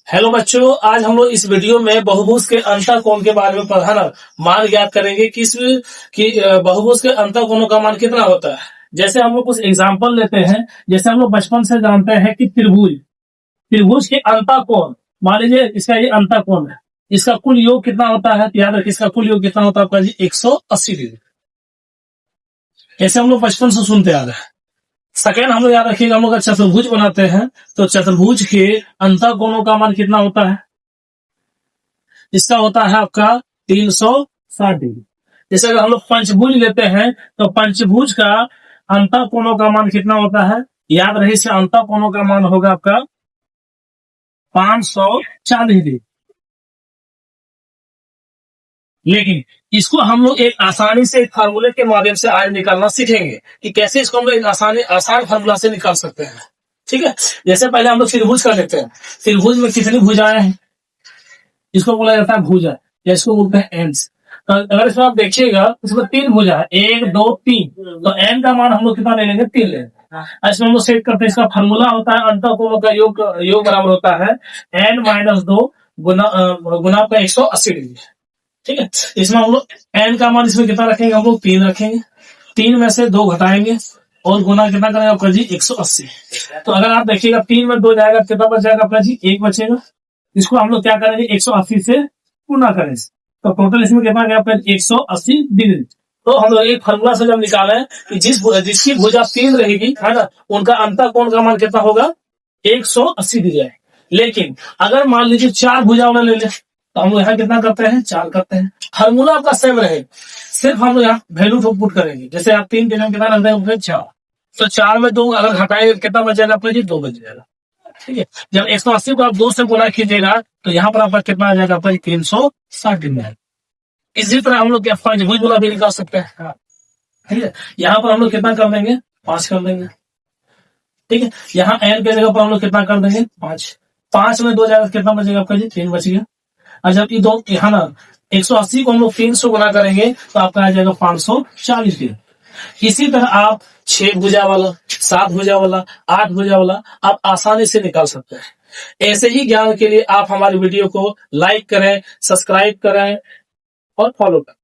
Hello बच्चों, आज हम लोग इस वीडियो में बहुभुज के अंतःकोण के बारे में प्रधान मान ज्ञात करेंगे कि बहुभुज के अंतःकोणों का मान कितना होता है। जैसे हम लोग कुछ एग्जांपल लेते हैं। जैसे हम लोग बचपन से जानते हैं कि त्रिभुज के अंतःकोण, मान लीजिए इसका ये अंतःकोण है, इसका कुल योग कितना होता है। तो याद रखिए इसका कुल योग कितना होता है आपका जी 180 डिग्री। ऐसे हम लोग बचपन से सुनते आ रहे हैं। सेकेंड हम लोग याद रखिएगा, हम लोग अगर चतुर्भुज बनाते हैं तो चतुर्भुज के अंतःकोणों का मान कितना होता है। इसका होता है आपका 360 डिग्री। जैसे अगर हम लोग पंचभुज लेते हैं तो पंचभुज का अंतःकोणों का मान कितना होता है। याद रहे इसका अंतःकोणों का मान होगा आपका 540 डिग्री। लेकिन इसको हम लोग एक आसानी से एक फार्मूले के माध्यम से आज निकालना सीखेंगे कि कैसे इसको हम लोग आसान फार्मूला से निकाल सकते हैं। ठीक है, जैसे पहले हम लोग त्रिभुज कर लेते हैं। त्रिभुज में कितनी भुजाएं हैं, इसको बोला जाता है भुजा, या इसको बोलते हैं एंड्स। तो अगर इसमें आप देखिएगा इसमें 3 भुजा है, 1 2 3, तो एन का मान हम लोग कितना ले लेंगे, 3 लेंगे। इसमें हम लोग सेट करते हैं, इसका फार्मूला होता है अंतःकोणों का योग बराबर होता है n-2 गुना आपका 180 डिग्री। ठीक है, इसमें हम लोग एन का मान इसमें कितना रखेंगे, हम लोग 3 रखेंगे। 3 में से 2 घटाएंगे और गुना कितना करेंगे आपका जी 180। तो अगर आप देखिएगा 3 में 2 जाएगा, कितना बच जाएगा आपका जी 1 बचेगा। इसको हम लोग क्या करेंगे 180 से गुना करें, तो टोटल इसमें कितना गया आपका 180 डिग्री। तो हम लोग एक फॉर्मूला से जब निकाले कि जिसकी भुजा 3 रहेगी है ना, उनका अंतःकोण का मान कितना होगा 180 डिग्री। लेकिन अगर मान लीजिए 4 भुजा वाला ले ले तो हम लोग यहाँ कितना करते हैं 4 करते हैं। फार्मूला आपका सेम रहेगा, सिर्फ हम लोग यहाँ वैल्यू पुट करेंगे। जैसे आप 3 के लिए कितना रख देंगे 4, तो 4 में 2 अगर घटाएंगे कितना बच जाएगा आपका जी 2 बच जाएगा। ठीक है, जब 180 को आप 2 से गुना कीजिएगा तो यहाँ पर आपका कितना आ जाएगा आपका 360 डिग्री। इसी तरह हम लोग क्या पंचभुज वाला भी निकाल सकते हैं। ठीक है, यहाँ पर हम लोग कितना कर देंगे 5 कर देंगे। ठीक है, यहाँ n के जगह पर हम लोग कितना कर देंगे 5। 5 में 2 जाएगा कितना बचेगा आपका जी 3 बच गया। और जब ये 2 यहाँ ना 180 को हम लोग 300 गुना करेंगे तो आपका आ जाएगा 540 डिग्री। इसी तरह आप 6 भुजा वाला, 7 भुजा वाला, 8 भुजा वाला आप आसानी से निकाल सकते हैं। ऐसे ही ज्ञान के लिए आप हमारी वीडियो को लाइक करें, सब्सक्राइब करें और फॉलो करें।